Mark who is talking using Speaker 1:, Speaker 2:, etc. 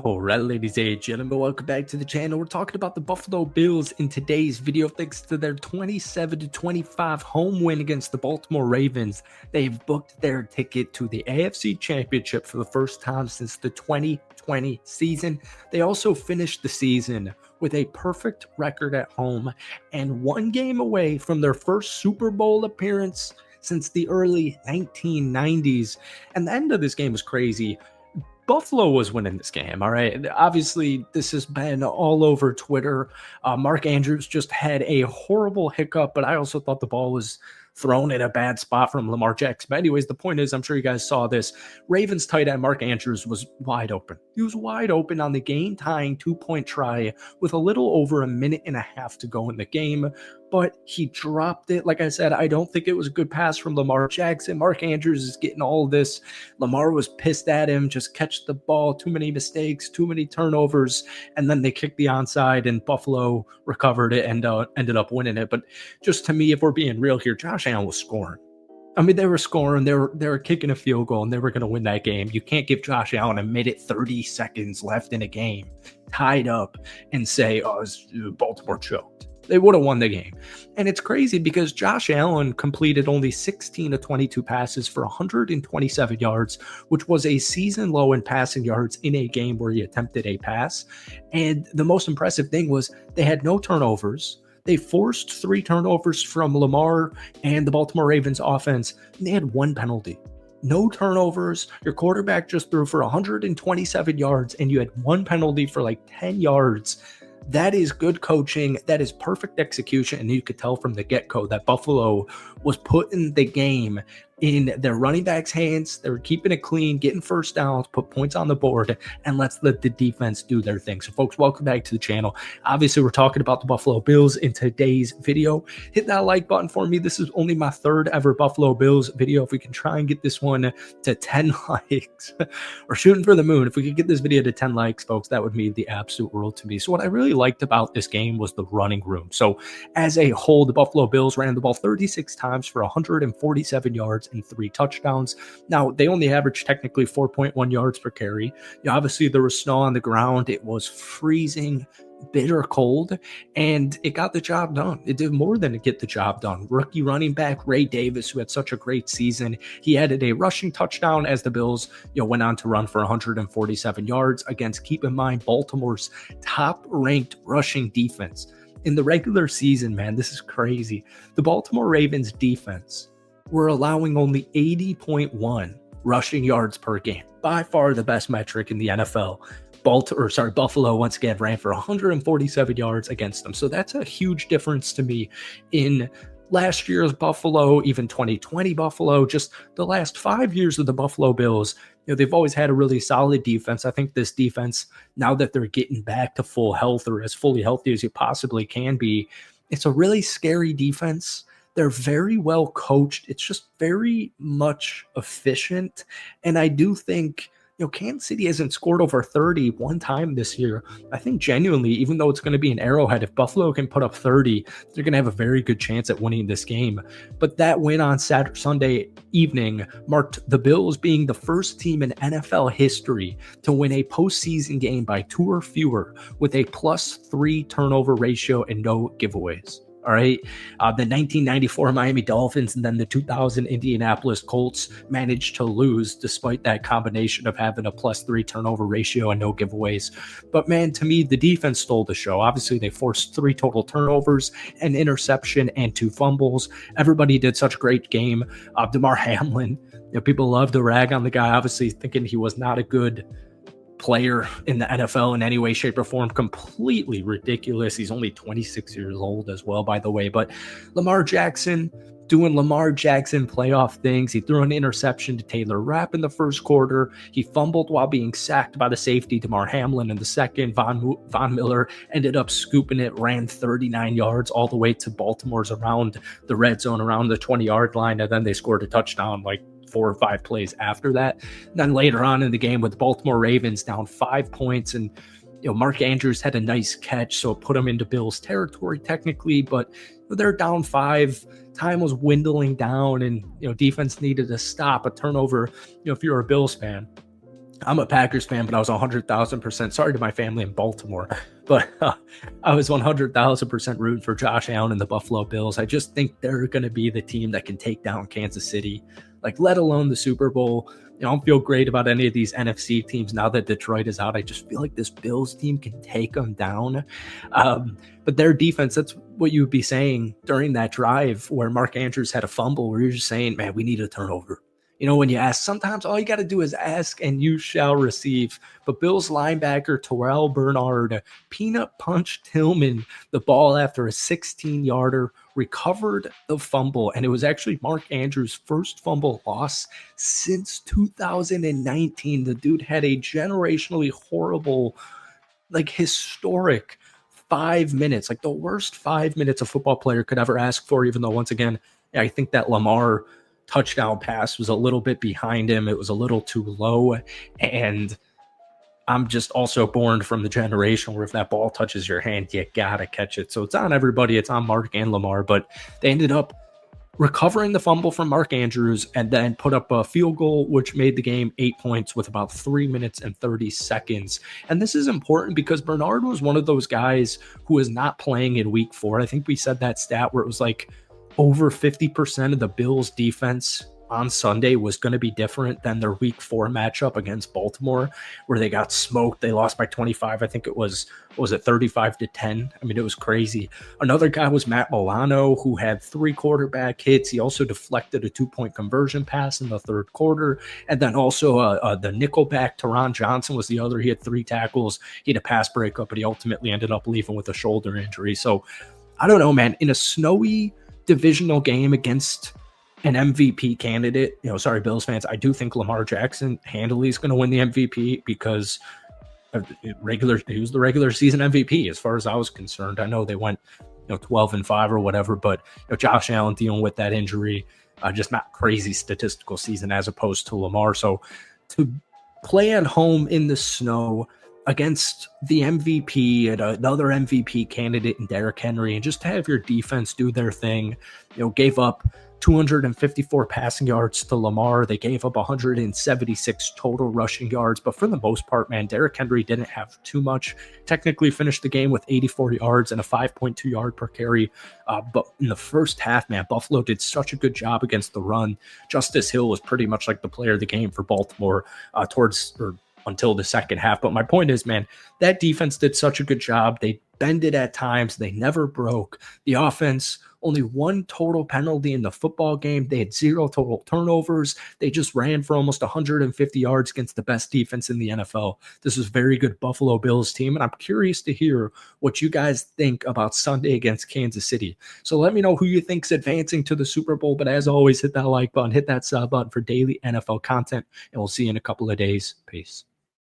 Speaker 1: All right, ladies and gentlemen, welcome back to the channel. We're talking about the Buffalo Bills in today's video. Thanks to their 27-25 home win against the Baltimore Ravens, they've booked their ticket to the AFC Championship for the first time since the 2020 season. They also finished the season with a perfect record at home and one game away from their first Super Bowl appearance since the early 1990s. And the end of this game was crazy. Buffalo was winning this game, all right? Obviously, this has been all over Twitter. Mark Andrews just had a horrible hiccup, but I also thought the ball was thrown in a bad spot from Lamar Jackson. But anyways, the point is, I'm sure you guys saw this. Ravens tight end Mark Andrews was wide open. He was wide open on the game-tying two-point try with a little over a minute and a half to go in the game, but he dropped it. Like I said, I don't think it was a good pass from Lamar Jackson. Mark Andrews is getting all of this. Lamar was pissed at him, just catch the ball, too many mistakes, too many turnovers, and then they kicked the onside, and Buffalo recovered it and ended up winning it. But just to me, if we're being real here, Josh Allen was scoring. I mean, they were scoring, they were kicking a field goal, and they were going to win that game. You can't give Josh Allen a minute, 30 seconds left in a game, tied up, and say, oh, Baltimore choked. They would have won the game. And it's crazy because Josh Allen completed only 16 of 22 passes for 127 yards, which was a season low in passing yards in a game where he attempted a pass. And the most impressive thing was they had no turnovers. They forced 3 turnovers from Lamar and the Baltimore Ravens offense, and they had 1 penalty. No turnovers. Your quarterback just threw for 127 yards, and you had 1 penalty for like 10 yards. That is good coaching. That is perfect execution. And you could tell from the get-go that Buffalo was putting the game in their running backs' hands. They were keeping it clean, getting first downs, put points on the board, and let's let the defense do their thing. So, folks, welcome back to the channel. Obviously, we're talking about the Buffalo Bills in today's video. Hit that like button for me. This is only my 3rd ever Buffalo Bills video. If we can try and get this one to 10 likes, we're shooting for the moon. If we could get this video to 10 likes, folks, that would mean the absolute world to me. So what I really liked about this game was the running room. So as a whole, the Buffalo Bills ran the ball 36 times for 147 yards and 3 touchdowns. Now, they only averaged technically 4.1 yards per carry. Obviously, there was snow on the ground. It was freezing, bitter cold, and it got the job done. It did more than get the job done. Rookie running back Ray Davis, who had such a great season, he added a rushing touchdown as the Bills went on to run for 147 yards against, keep in mind, Baltimore's top-ranked rushing defense. In the regular season, man, this is crazy. The Baltimore Ravens defense were allowing only 80.1 rushing yards per game. By far the best metric in the NFL. Buffalo once again ran for 147 yards against them. So that's a huge difference to me in last year's Buffalo, even 2020 Buffalo, just the last 5 years of the Buffalo Bills. They've always had a really solid defense. I think this defense, now that they're getting back to full health, or as fully healthy as you possibly can be, it's a really scary defense. They're very well coached. It's just very much efficient. And I do think, Kansas City hasn't scored over 30 one time this year. I think genuinely, even though it's going to be an Arrowhead, if Buffalo can put up 30, they're going to have a very good chance at winning this game. But that win on Sunday evening marked the Bills being the first team in NFL history to win a postseason game by 2 or fewer with a +3 turnover ratio and no giveaways. All right. The 1994 Miami Dolphins and then the 2000 Indianapolis Colts managed to lose despite that combination of having a +3 turnover ratio and no giveaways. But man, to me, the defense stole the show. Obviously, they forced 3 total turnovers, an interception, and 2 fumbles. Everybody did such a great game. Damar Hamlin, people love to rag on the guy, obviously thinking he was not a good player in the NFL in any way, shape, or form. Completely ridiculous. He's only 26 years old as well, by the way. But Lamar Jackson doing Lamar Jackson playoff things. He threw an interception to Taylor Rapp in the first quarter. He fumbled while being sacked by the safety Damar Hamlin in the second. Von Miller ended up scooping it, ran 39 yards all the way to Baltimore's around the red zone, around the 20-yard line, and then they scored a touchdown like 4 or 5 plays after that. And then later on in the game with the Baltimore Ravens down 5 points, and Mark Andrews had a nice catch, so it put him into Bills territory technically, but they're down 5. Time was dwindling down, and defense needed to stop a turnover. If you're a Bills fan, I'm a Packers fan, but I was 100,000%. Sorry to my family in Baltimore, but I was 100,000% rooting for Josh Allen and the Buffalo Bills. I just think they're going to be the team that can take down Kansas City, like let alone the Super Bowl. I don't feel great about any of these NFC teams now that Detroit is out. I just feel like this Bills team can take them down. But their defense, that's what you would be saying during that drive where Mark Andrews had a fumble, where you're just saying, man, we need a turnover. When you ask, sometimes all you got to do is ask and you shall receive. But Bills linebacker Terrell Bernard peanut punched Tillman the ball after a 16-yarder, recovered the fumble, and it was actually Mark Andrews' first fumble loss since 2019. The dude had a generationally horrible, like historic 5 minutes, like the worst 5 minutes a football player could ever ask for, even though, once again, I think that Lamar touchdown pass was a little bit behind him. It was a little too low. And I'm just also born from the generation where if that ball touches your hand, you gotta catch it. So it's on everybody. It's on Mark and Lamar, but they ended up recovering the fumble from Mark Andrews and then put up a field goal, which made the game 8 points with about 3 minutes and 30 seconds. And this is important because Bernard was one of those guys who is not playing in week 4. I think we said that stat where it was like over 50% of the Bills defense on Sunday was going to be different than their week 4 matchup against Baltimore, where they got smoked. They lost by 25. I think it was 35-10. I mean, it was crazy. Another guy was Matt Milano, who had 3 quarterback hits. He also deflected a 2-point conversion pass in the third quarter. And then also the nickelback, Teron Johnson, was the other. He had 3 tackles. He had a pass breakup, but he ultimately ended up leaving with a shoulder injury. So I don't know, man. In a snowy divisional game against an MVP candidate, sorry, Bills fans, I do think Lamar Jackson handily is going to win the MVP because he was the regular season MVP as far as I was concerned. I know they went 12-5 or whatever, but Josh Allen dealing with that injury, just not crazy statistical season as opposed to Lamar. So to play at home in the snow against the MVP and another MVP candidate in Derrick Henry, and just to have your defense do their thing, gave up 254 passing yards to Lamar. They gave up 176 total rushing yards, but for the most part, man, Derrick Henry didn't have too much. Technically finished the game with 84 yards and a 5.2 yard per carry. But in the first half, man, Buffalo did such a good job against the run. Justice Hill was pretty much like the player of the game for Baltimore until the second half. But my point is, man, that defense did such a good job. They bended at times. They never broke. The offense, only 1 total penalty in the football game. They had 0 total turnovers. They just ran for almost 150 yards against the best defense in the NFL. This is a very good Buffalo Bills team, and I'm curious to hear what you guys think about Sunday against Kansas City. So let me know who you think's advancing to the Super Bowl. But as always, hit that like button, hit that sub button for daily NFL content, and we'll see you in a couple of days. Peace.